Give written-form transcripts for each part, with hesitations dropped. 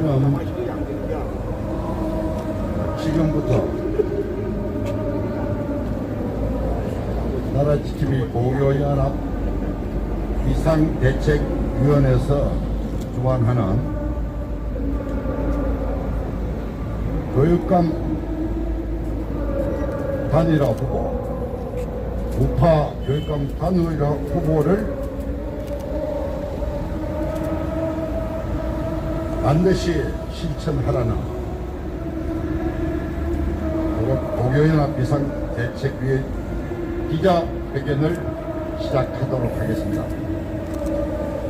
저는 지금부터 나라지킴이 고교연합 비상대책위원회에서 주관하는 교육감 단일화 후보, 우파 교육감 단일화 후보를 반드시 실천하라는 고교연합 비상대책위의 기자회견을 시작하도록 하겠습니다.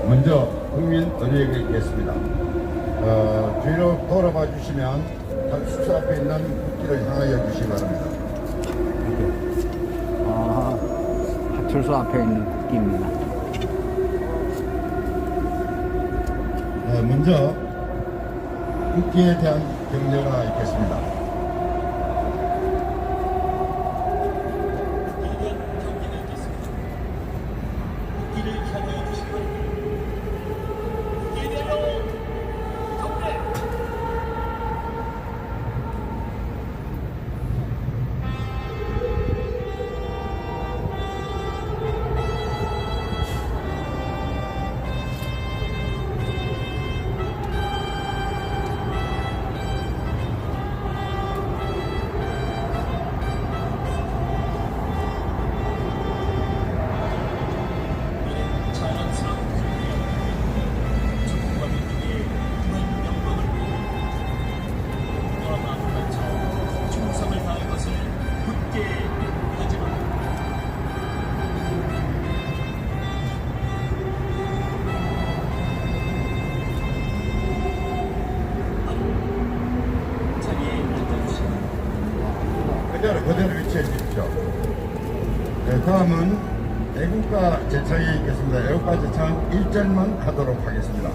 먼저 국민 의뢰에 있겠습니다. 뒤로 돌아봐 주시면 숙소 앞에 있는 국기를 향하여 주시기 바랍니다. 파출소 앞에 있는 국기입니다. 먼저 국기에 대한 격려가 있겠습니다. 그대로 위치해 주십시오. 네, 다음은 애국가 제창에 있겠습니다. 애국가 제창 1절만 하도록 하겠습니다.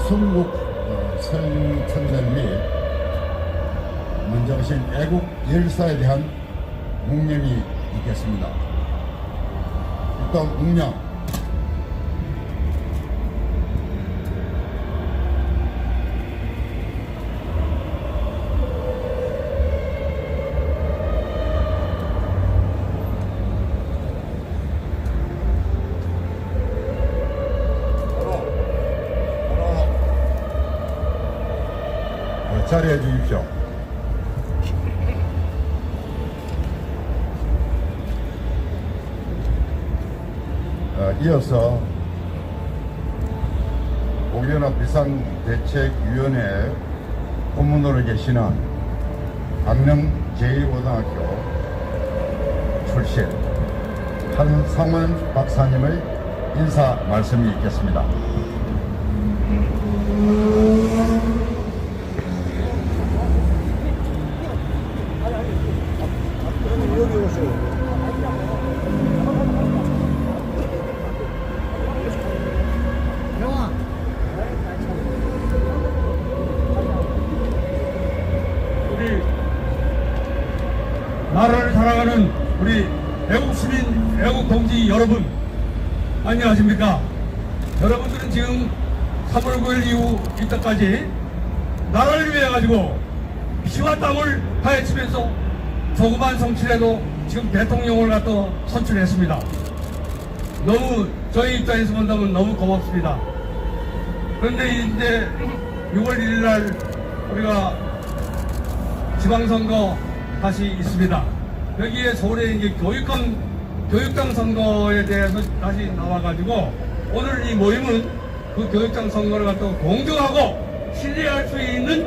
순국 생천년 및 문정신 애국 열사에 대한 묵념이 있겠습니다. 일단 묵념. 자리해 주십시오. 이어서 고교연합 비상대책위원회 고문으로 계시는 강릉 제1고등학교 출신 한상원 박사님의 인사 말씀이 있겠습니다. 나라를 사랑하는 우리 애국 시민, 애국 동지 여러분, 안녕하십니까? 여러분들은 지금 3월 9일 이후 이때까지 나라를 위해 가지고 피와 땀을 파헤치면서 조그만 성취라도 지금 대통령을 갖다 선출했습니다. 너무 저희 입장에서 본다면 너무 고맙습니다. 그런데 이제 6월 1일 날 우리가 지방선거 다시 있습니다. 여기에 서울에 이제 교육장 선거에 대해서 다시 나와가지고 오늘 이 모임은 그 교육장 선거를 갖다가 공정하고 신뢰할 수 있는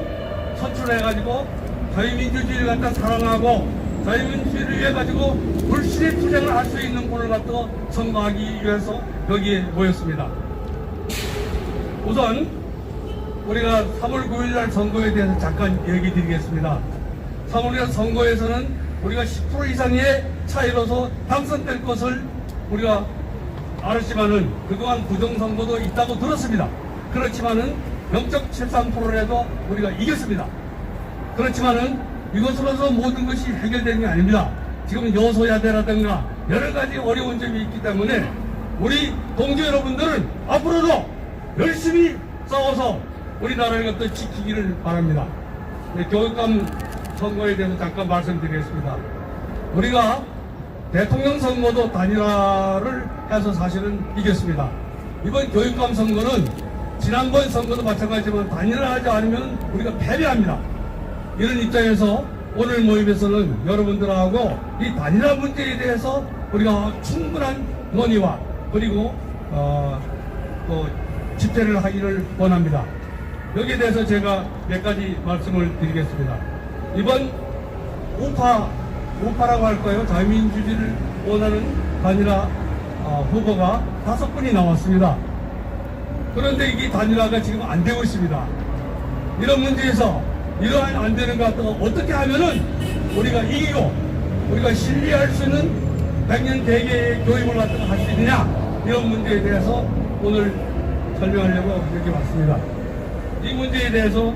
선출해가지고 저희 민주주의를 갖다 사랑하고 저희 민주주의를 위해 가지고 불신의 투쟁을 할 수 있는 분을 갖다가 선거하기 위해서 여기에 모였습니다. 우선 우리가 3월 9일 날 선거에 대해서 잠깐 얘기 드리겠습니다. 3월 선거에서는 우리가 10% 이상의 차이로서 당선될 것을 우리가 알았지만은 그동안 부정선거도 있다고 들었습니다. 그렇지만은 0.73%라도 우리가 이겼습니다. 그렇지만은 이것으로서 모든 것이 해결되는 게 아닙니다. 지금 여소야대라든가 여러 가지 어려운 점이 있기 때문에 우리 동지 여러분들은 앞으로도 열심히 싸워서 우리나라를 갖다 지키기를 바랍니다. 네, 교육감 선거에 대해서 잠깐 말씀드리겠습니다. 우리가 대통령 선거도 단일화를 해서 사실은 이겼습니다. 이번 교육감 선거는 지난번 선거도 마찬가지지만 단일화하지 않으면 우리가 패배합니다. 이런 입장에서 오늘 모임에서는 여러분들하고 이 단일화 문제에 대해서 우리가 충분한 논의와 그리고 또 집회를 하기를 원합니다. 여기에 대해서 제가 몇 가지 말씀을 드리겠습니다. 이번 우파라고 할까요? 자유민주주의를 원하는 단일화 후보가 5분이 나왔습니다. 그런데 이게 단일화가 지금 안 되고 있습니다. 이런 문제에서 이러한 안 되는 것 같다가 어떻게 하면은 우리가 이기고 우리가 신뢰할 수 있는 100년 대계의 교육을 갖다가 할 수 있느냐 이런 문제에 대해서 오늘 설명하려고 이렇게 왔습니다. 이 문제에 대해서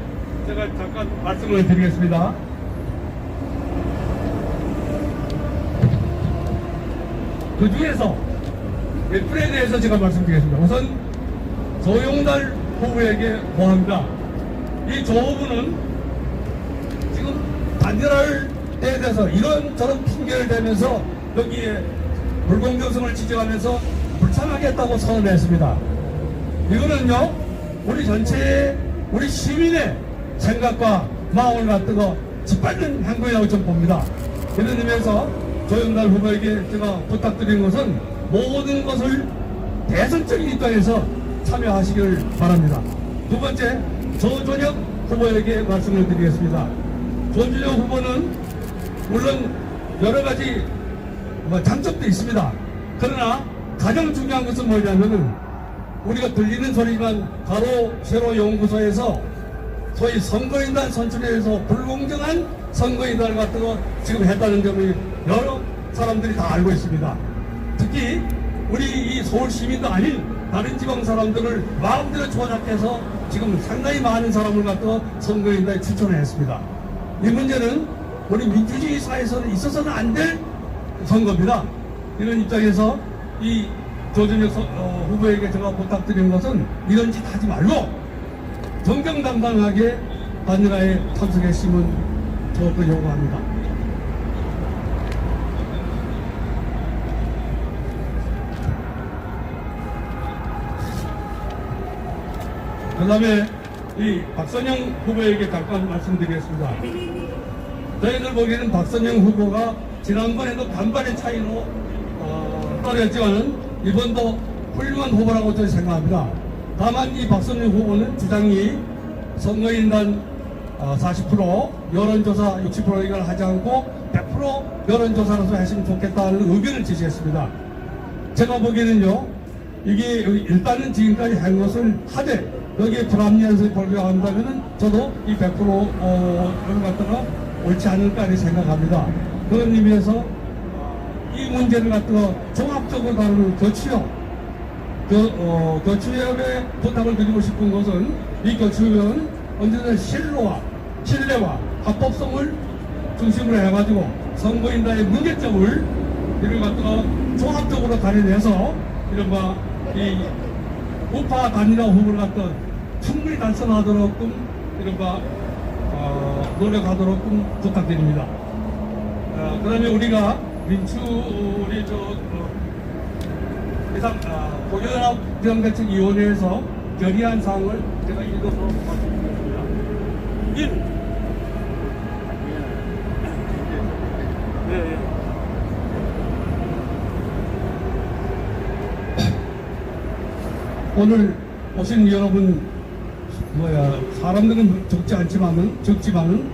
제가 잠깐 말씀을 드리겠습니다. 그 중에서 몇 분에 대해서 제가 말씀드리겠습니다. 우선 조용달 후보에게 고합니다. 이 조 후보는 지금 단일화에 대해서 이런저런 핑계를 대면서 여기에 불공정성을 지적하면서 불참하겠다고 선언했습니다. 이거는요 우리 전체의 우리 시민의 생각과 마음을 갖다가 짓밟는 행동이라고 좀 봅니다. 이런 의미에서 조영달 후보에게 제가 부탁드린 것은 모든 것을 대선적인 입장에서 참여하시길 바랍니다. 두 번째, 조준혁 후보에게 말씀을 드리겠습니다. 조준혁 후보는 물론 여러 가지 장점도 있습니다. 그러나 가장 중요한 것은 뭐냐면은 우리가 들리는 소리지만 가로 세로 연구소에서 소위 선거인단 선출에서 불공정한 선거인단을 갖다가 지금 했다는 점을 여러 사람들이 다 알고 있습니다. 특히 우리 이 서울 시민도 아닌 다른 지방 사람들을 마음대로 조작해서 지금 상당히 많은 사람을 갖다가 선거인단에 추천을 했습니다. 이 문제는 우리 민주주의 사회에서는 있어서는 안 될 선거입니다. 이런 입장에서 이 조준혁 후보에게 제가 부탁드린 것은 이런 짓 하지 말고 정정당당하게 단일화에 참석했으면 좋을 요구합니다. 그 다음에 이 박선영 후보에게 잠깐 말씀드리겠습니다. 저희들 보기에는 박선영 후보가 지난번에도 반반의 차이로 떨어졌지만은 이번도 훌륭한 후보라고 저는 생각합니다. 다만 이 박선영 후보는 주장이 선거인단 40% 여론조사 60% 이걸 하지 않고 100% 여론조사로서 했으면 좋겠다는 의견을 제시했습니다. 제가 보기에는요 이게 일단은 지금까지 한 것을 하되 여기에 불합리한 것을 발표한다면은 저도 이 100%를 갖다가 옳지 않을까 이렇게 생각합니다. 그런 의미에서 이 문제를 갖다가 종합적으로 다루는 교추협에 부탁을 드리고 싶은 것은 이 교추협은 언제나 신뢰와 합법성을 중심으로 해가지고 선거인단의 문제점을 이를 갖다가 종합적으로 가려내서 이른바 이 우파 단일화 후보를 갖다 충분히 달성하도록 이른바 노력하도록 좀 부탁드립니다. 그러면 우리가 우리 이상 고려연합 비상대책위원회에서 결의한 사항을 제가 읽어서 말씀드리겠습니다. 1. 오늘 오신 여러분 사람들은 적지만은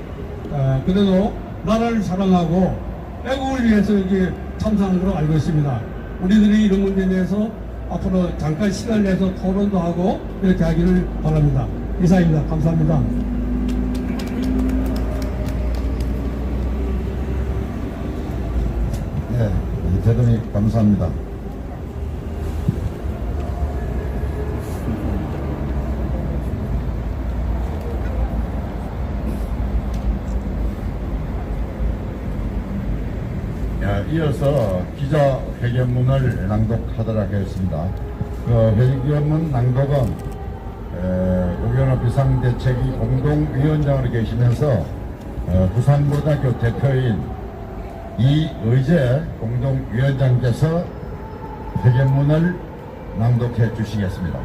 그래도 나라를 사랑하고 애국을 위해서 여기 참석한 걸로 알고 있습니다. 우리들이 이런 문제에 대해서 앞으로 잠깐 시간을 내서 토론도 하고 이렇게 하기를 바랍니다. 이상입니다. 감사합니다. 네, 대단히 감사합니다. 이어서 기자회견문을 낭독하도록 하겠습니다. 그 회견문 낭독은 고교연합 비상대책위 공동위원장으로 계시면서 부산고등학교 대표인 이의제 공동위원장께서 회견문을 낭독해 주시겠습니다.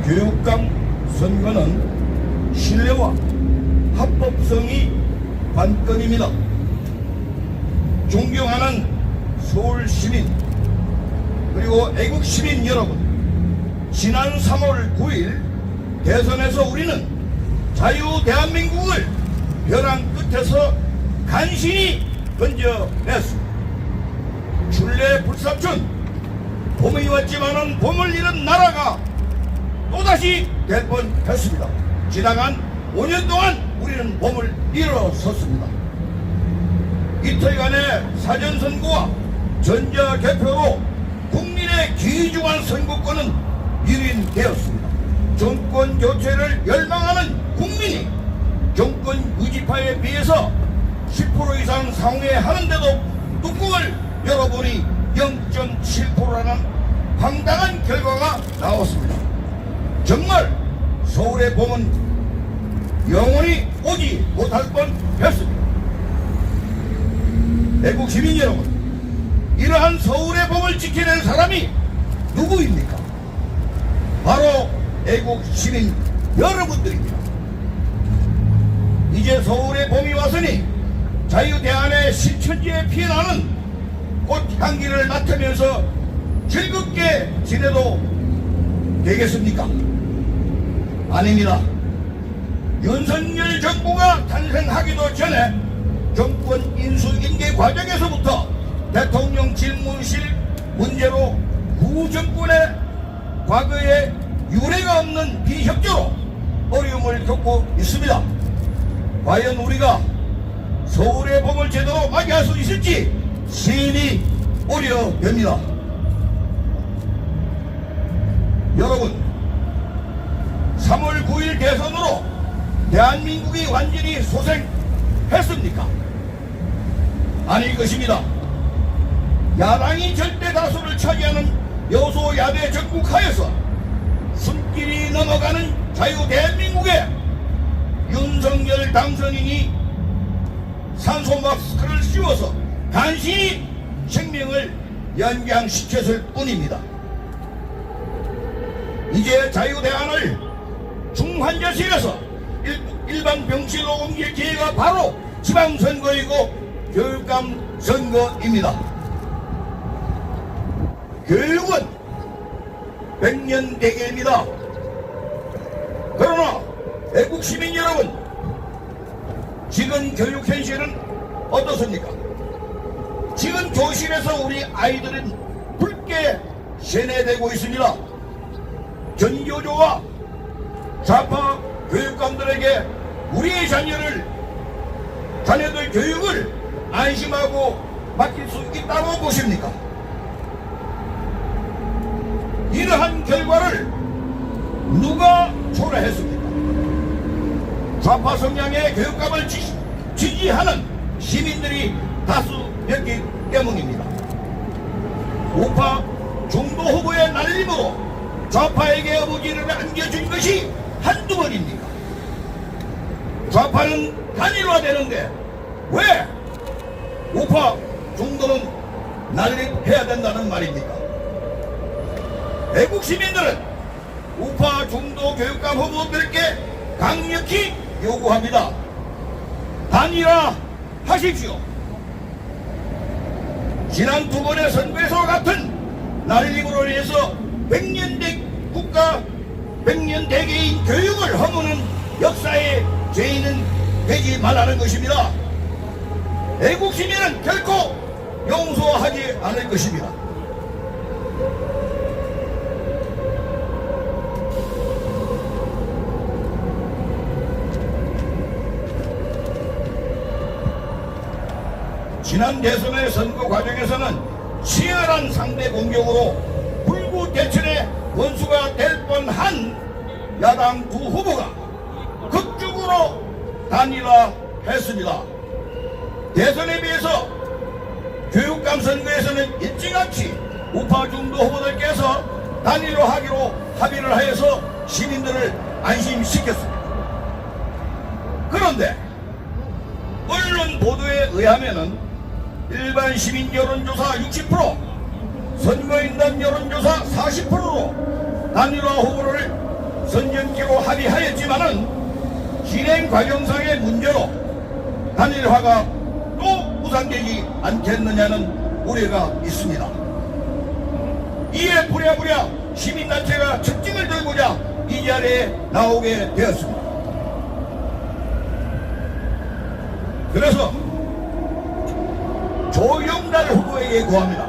교육감 선거는 신뢰와 합법성이 관건입니다. 존경하는 서울 시민 그리고 애국 시민 여러분, 지난 3월 9일 대선에서 우리는 자유 대한민국을 벼랑 끝에서 간신히 건져냈습니다. 출래 불사춘, 봄이 왔지만은 봄을 잃은 나라가 또다시 될 뻔했습니다. 지나간 5년 동안 우리는 봄을 일어섰습니다. 이틀간의 사전선거와 전자개표로 국민의 귀중한 선거권은 유린되었습니다. 정권 교체를 열망하는 국민이 정권 유지파에 비해서 10% 이상 상회하는데도 뚜껑을 열어보니 0.7%라는 황당한 결과가 나왔습니다. 정말 서울의 봄은 영원히 오지 못할 뻔했습니다. 애국 시민 여러분, 이러한 서울의 봄을 지켜낼 사람이 누구입니까? 바로 애국 시민 여러분들입니다. 이제 서울의 봄이 왔으니 자유대안의 신천지에 피어나는 꽃향기를 맡으면서 즐겁게 지내도 되겠습니까? 아닙니다. 윤석열 정부가 탄생하기도 전에 정권 인수인계 과정에서부터 대통령 집무실 문제로 후정권의 과거에 유례가 없는 비협조로 어려움을 겪고 있습니다. 과연 우리가 서울의 봄을 제대로 맞이할 수 있을지 심히 우려됩니다. 여러분, 3월 9일 대선으로 대한민국이 완전히 소생했습니까? 아닐 것입니다. 야당이 절대 다수를 차지하는 여소야대 정국하에서 손길이 넘어가는 자유 대한민국에 윤석열 당선인이 산소 마스크를 씌워서 간신히 생명을 연장시켰을 뿐입니다. 이제 자유대안을 중환자실에서 일반 병실로 옮길 기회가 바로 지방선거이고 교육감 선거입니다. 교육은 100년 대계입니다. 그러나 애국 시민 여러분, 지금 교육 현실은 어떻습니까? 지금 교실에서 우리 아이들은 붉게 세뇌되고 있습니다. 전교조와 좌파 교육감들에게 우리의 자녀를 자녀들 교육을 안심하고 맡길 수 있다고 보십니까? 이러한 결과를 누가 초래했습니까? 좌파 성향의 교육감을 지지하는 시민들이 다수였기 때문입니다. 우파 중도 후보의 날림으로 좌파에게 어부지를 안겨준 것이 한두 번입니까? 좌파는 단일화되는데 왜 우파 중도는 난립해야 된다는 말입니까? 애국 시민들은 우파 중도 교육감 후보들께 강력히 요구합니다. 단일화 하십시오. 지난 두 번의 선거에서와 같은 난립으로 인해서 100년 대계인 교육을 허무는 역사의 죄인은 되지 말라는 것입니다. 애국 시민은 결코 용서하지 않을 것입니다. 지난 대선의 선거 과정에서는 치열한 상대 공격으로 불구대천의 원수가 될 뻔한 야당 두 후보가 극적으로 단일화했습니다. 대선에 비해서 교육감 선거에서는 일찌감치 우파 중도 후보들께서 단일화하기로 합의를 하여서 시민들을 안심시켰습니다. 그런데 언론 보도에 의하면은 일반 시민 여론조사 60%, 선거인단 여론조사 40%로 단일화 후보를 선정키로 합의하였지만은 진행 과정상의 문제로 단일화가 또 무산되지 않겠느냐는 우려가 있습니다. 이에 부랴부랴 시민단체가 특징을 들고자 이 자리에 나오게 되었습니다. 그래서 조영달 후보에게 구합니다.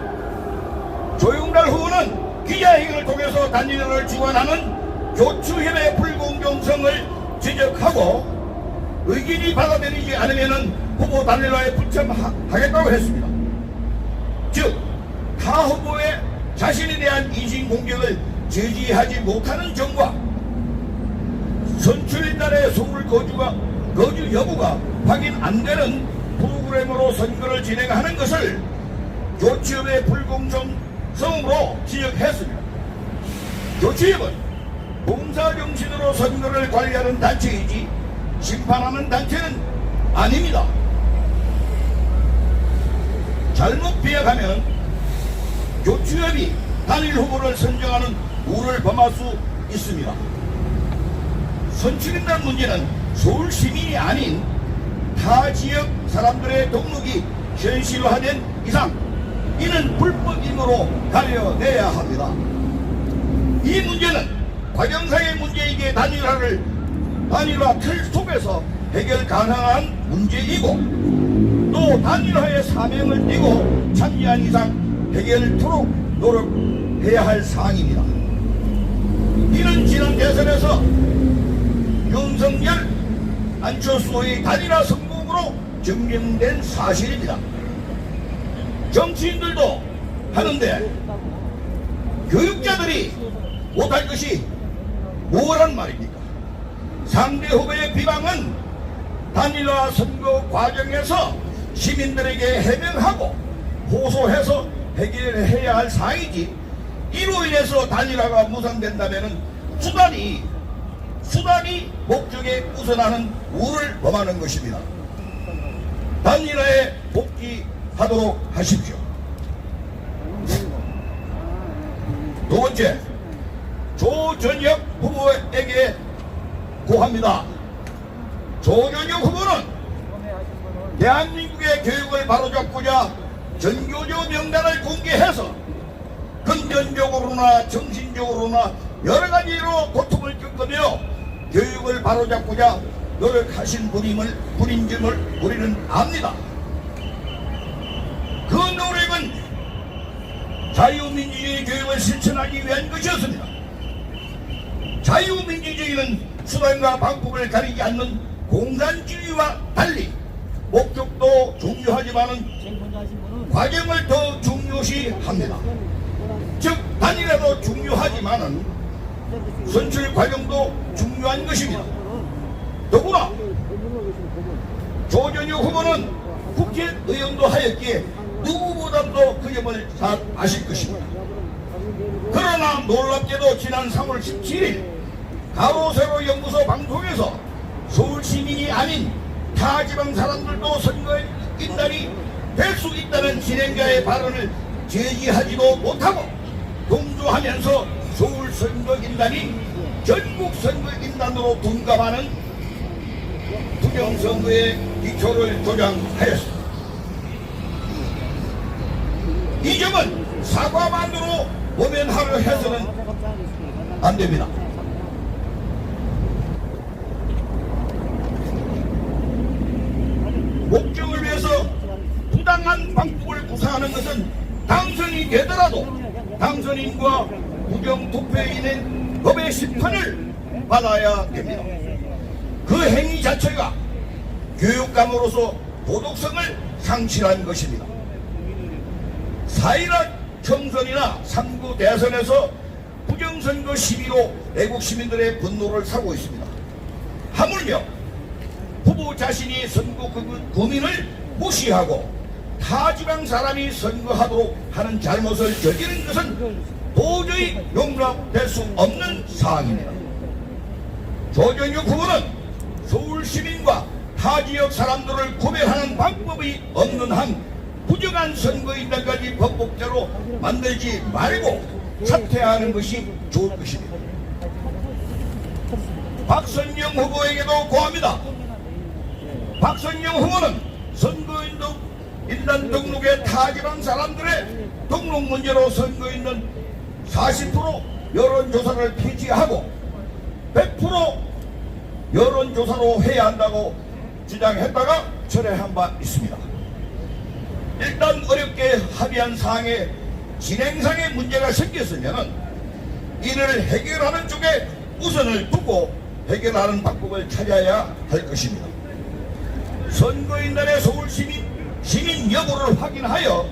조영달 후보는 기자회견을 통해서 단일화를 주관하는 교추협의 불공정성을 지적하고 의견이 받아들이지 않으면 후보 단일화에 불참하겠다고 했습니다. 즉, 타 후보의 자신에 대한 인신공격을 제지하지 못하는 점과 선출인단의 서울 거주 여부가 확인 안 되는 프로그램으로 선거를 진행하는 것을 교추협의 불공정성으로 지적했습니다. 교추협은 봉사정신으로 선거를 관리하는 단체이지 심판하는 단체는 아닙니다. 잘못 비약하면 교추협이 단일 후보를 선정하는 우를 범할 수 있습니다. 선출인단 문제는 서울 시민이 아닌 타 지역 사람들의 동력이 현실화된 이상 이는 불법임으로 가려내야 합니다. 이 문제는 과정상의 문제이기에 단일화 틀 속에서 해결 가능한 문제이고 또 단일화의 사명을 띠고 참여한 이상 해결토록 노력해야 할 사항입니다. 이는 지난 대선에서 윤석열, 안철수의 단일화 성공으로 증명된 사실입니다. 정치인들도 하는데 교육자들이 못할 것이 뭐란 말입니까? 상대 후보의 비방은 단일화 선거 과정에서 시민들에게 해명하고 호소해서 해결해야 할 사항이지 이로 인해서 단일화가 무산된다면 수단이 목적에 우선하는 우를 범하는 것입니다. 단일화에 복귀하도록 하십시오. 두 번째, 조전혁 후보에게 고합니다. 조전혁 후보는 대한민국의 교육을 바로잡고자 전교조 명단을 공개해서 금전적으로나 정신적으로나 여러 가지로 고통을 겪으며 교육을 바로잡고자 노력하신 분인 점을 우리는 압니다. 그 노력은 자유민주주의 교육을 실천하기 위한 것이었습니다. 자유민주주의는 수단과 방법을 가리지 않는 공산주의와 달리 목적도 중요하지만은 과정을 더 중요시합니다. 즉 단일화도 중요하지만은 선출 과정도 중요한 것입니다. 더구나 조전유 후보는 국회의원도 하였기에 누구보다도 그 점을 잘 아실 것입니다. 그러나 놀랍게도 지난 3월 17일 가로세로 연구소 방송에서 서울 시민이 아닌 타 지방 사람들도 선거에 인단이 될 수 있다는 진행자의 발언을 제지하지도 못하고 동조하면서 서울 선거인단이 전국 선거인단으로 둔갑하는 부정선거의 기초를 조장하였습니다. 이 점은 사과만으로 모면하려 해서는 안 됩니다. 목적을 위해서 부당한 방법을 구사하는 것은 당선이 되더라도 당선인과 부정투표인의 법의 심판을 받아야 됩니다. 그 행위 자체가 교육감으로서 도덕성을 상실한 것입니다. 4.1월 총선이나 3구 대선에서 부정선거 시비로 애국 시민들의 분노를 사고 있습니다. 하물며 후보 자신이 선거 구민을 무시하고 타 지방 사람이 선거하도록 하는 잘못을 저지른 것은 도저히 용납될 수 없는 사항입니다. 조전유 후보는 서울 시민과 타 지역 사람들을 구별하는 방법이 없는 한 부정한 선거인단까지 법법대로 만들지 말고 사퇴하는 것이 좋을 것입니다. 박선영 후보에게도 고합니다. 박선영 후보는 선거인단 등록의 타지방 사람들의 등록 문제로 선거인단 40% 여론조사를 폐지하고 100% 여론조사로 해야 한다고 주장했다가 철회한 바 있습니다. 일단 어렵게 합의한 사항에 진행상의 문제가 생겼으면 이를 해결하는 쪽에 우선을 두고 해결하는 방법을 찾아야 할 것입니다. 선거인단의 서울 시민 여부를 확인하여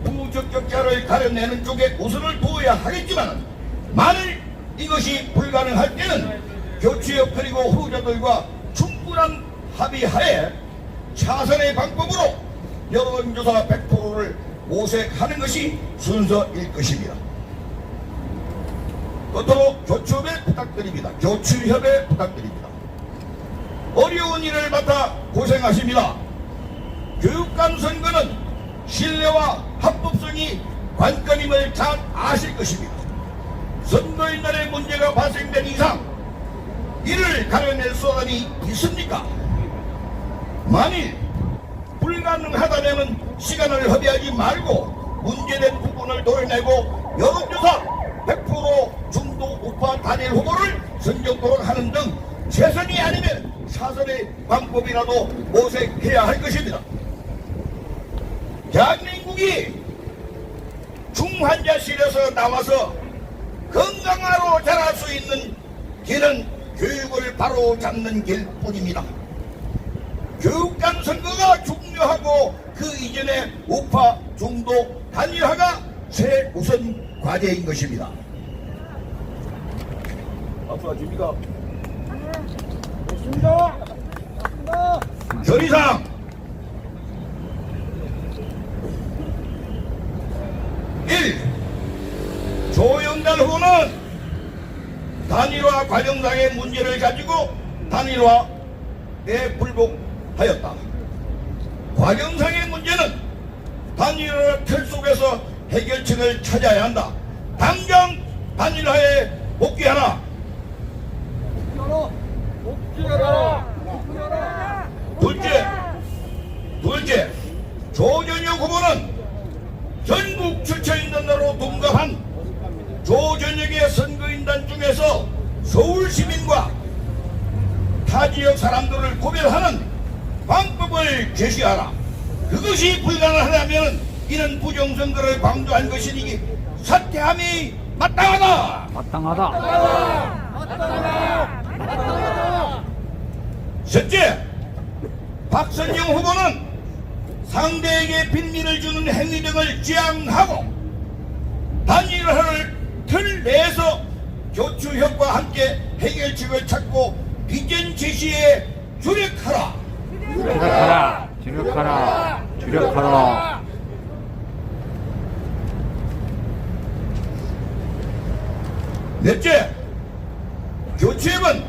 부적격자를 가려내는 쪽에 우선을 두어야 하겠지만 만일 이것이 불가능할 때는 교체역 그리고 후보자들과 충분한 합의하에 차선의 방법으로 여론조사 100%를 모색하는 것이 순서일 것입니다. 끝으로 교추협에 부탁드립니다. 교추협에 부탁드립니다. 어려운 일을 맡아 고생하십니다. 교육감 선거는 신뢰와 합법성이 관건임을 잘 아실 것입니다. 선거인단의 문제가 발생된 이상 이를 가려낼 수단이 있습니까? 만일 불가능하다면 시간을 허비하지 말고 문제된 부분을 도려내고 여론조사 100% 중도 우파 단일 후보를 선정토록 하는 등 최선이 아니면 사선의 방법이라도 모색해야 할 것입니다. 대한민국이 중환자실에서 나와서 건강하로 자랄 수 있는 길은 교육을 바로 잡는 길뿐입니다. 교육감 선거가 중요하고 그 이전에 우파 중도 단일화가 최우선 과제인 것입니다. 박수 하십니까? 결의사항 1. 조영달 후보는 단일화 과정상의 문제를 가지고 단일화에 불복하였다. 과정상의 문제는 단일화 틀 속에서 해결책을 찾아야 한다. 당장 단일화에 복귀하라. 둘째, 조전유 후보는 전국 주처인단으로 둔갑한 조전역의 선거인단 중에서 서울 시민과 타 지역 사람들을 구별하는 방법을 제시하라. 그것이 불가능하다면 이는 부정선거를 강조한 것이니 사퇴함이 마땅하다. 마땅하다. 셋째, 박선영 후보는 상대에게 빈민을 주는 행위 등을 지양하고 단일화를 틀 내에서 교추협과 함께 해결책을 찾고 비전 제시에 주력하라. 주력하라, 주력하라, 주력하라. 넷째, 교추협은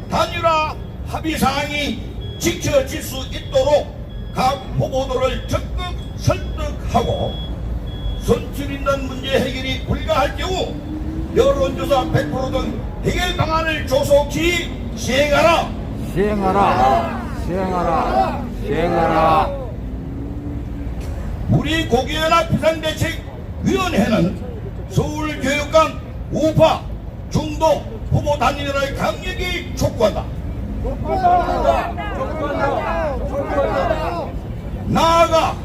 단일화 합의사항이 지켜질 수 있도록 각 후보들을 적극 설득하고 선출 있는 문제 해결이 불가할 경우 여론조사 100%등 해결 방안을 조속히 시행하라. 시행하라, 시행하라, 시행하라. 우리 고교연합 비상대책위원회는 서울교육감 우파 중도 후보 단일화를 강력히 촉구한다. 나아가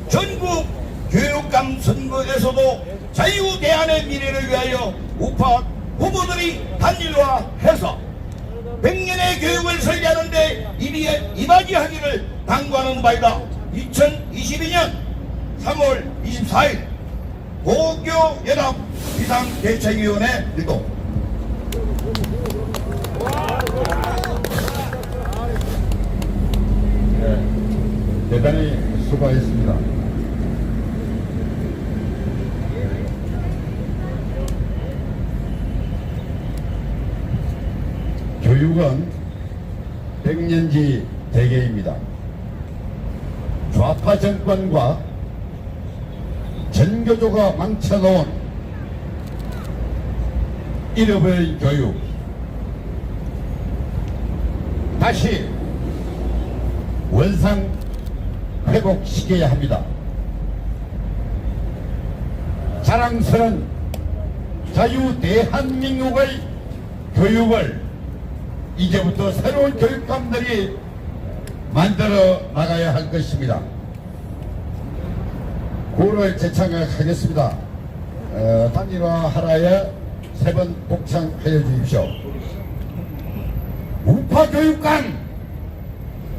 전국 교육감 선거에서도 자유대안의 미래를 위하여 우파 후보들이 단일화해서 100년의 교육을 설계하는 데 이바지하기를 당부하는 바이다. 2022년 3월 24일 고교연합 비상대책위원회 일동. 대단히 수고하셨습니다. 교육은 백년지 대계입니다. 좌파 정권과 전교조가 망쳐놓은 잃어버린 교육, 다시 원상 회복시켜야 합니다. 자랑스러운 자유 대한민국의 교육을 이제부터 새로운 교육감들이 만들어 나가야 할 것입니다. 구호를 재창하겠습니다. 단일화 하라에 3번 복창하여 주십시오. 우파 교육감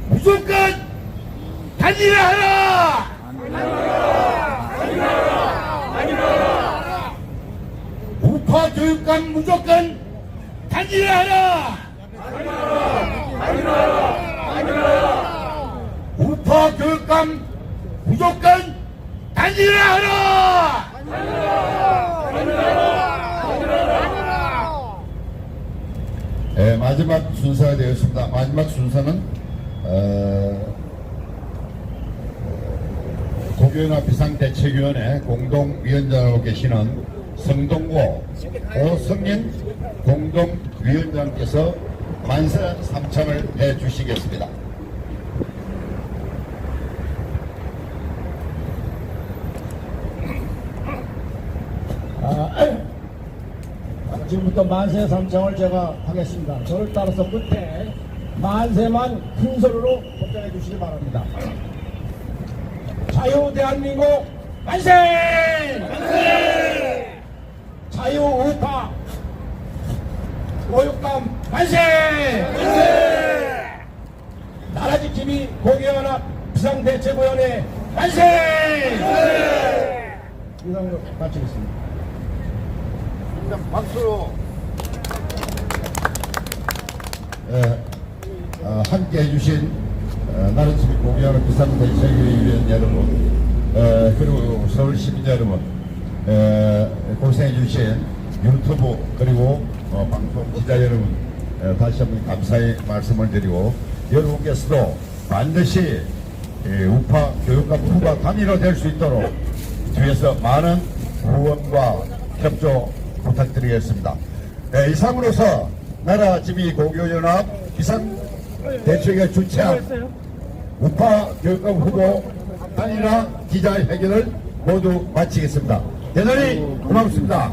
무조건 단일화하라! 우파 교육감 무조건 단일화하라! 우파 교육감 무조건 단일화하라! 네, 마지막 순서가 되었습니다. 마지막 순서는 고교연합 비상대책위원회 공동위원장으로 계시는 성동고 오성인 공동위원장께서 만세 삼창을 해주시겠습니다. 지금부터 만세 삼창을 제가 하겠습니다. 저를 따라서 끝에 만세만 큰 소리로 복장해 주시기 바랍니다. 자유 대한민국 만세! 만세! 자유 우파 교육감 만세! 만세! 나라지킴이 고교연합 비상대책위원회 만세! 만세! 이상으로 마치겠습니다. 박수로. 함께 해주신 나라지킴이 고교연합 비상대책위원 여러분, 그리고 서울 시민 여러분, 고생해주신 유튜브 그리고 방송 기자 여러분, 다시 한번 감사의 말씀을 드리고, 여러분께서도 반드시 우파 교육감 후보가 단일화 될 수 있도록 뒤에서 많은 후원과 협조 부탁드리겠습니다. 이상으로서 나라지킴이 고교연합 비상대책위가 주최한 우파 교육감 후보 단일화 기자회견을 모두 마치겠습니다. 대단히 고맙습니다.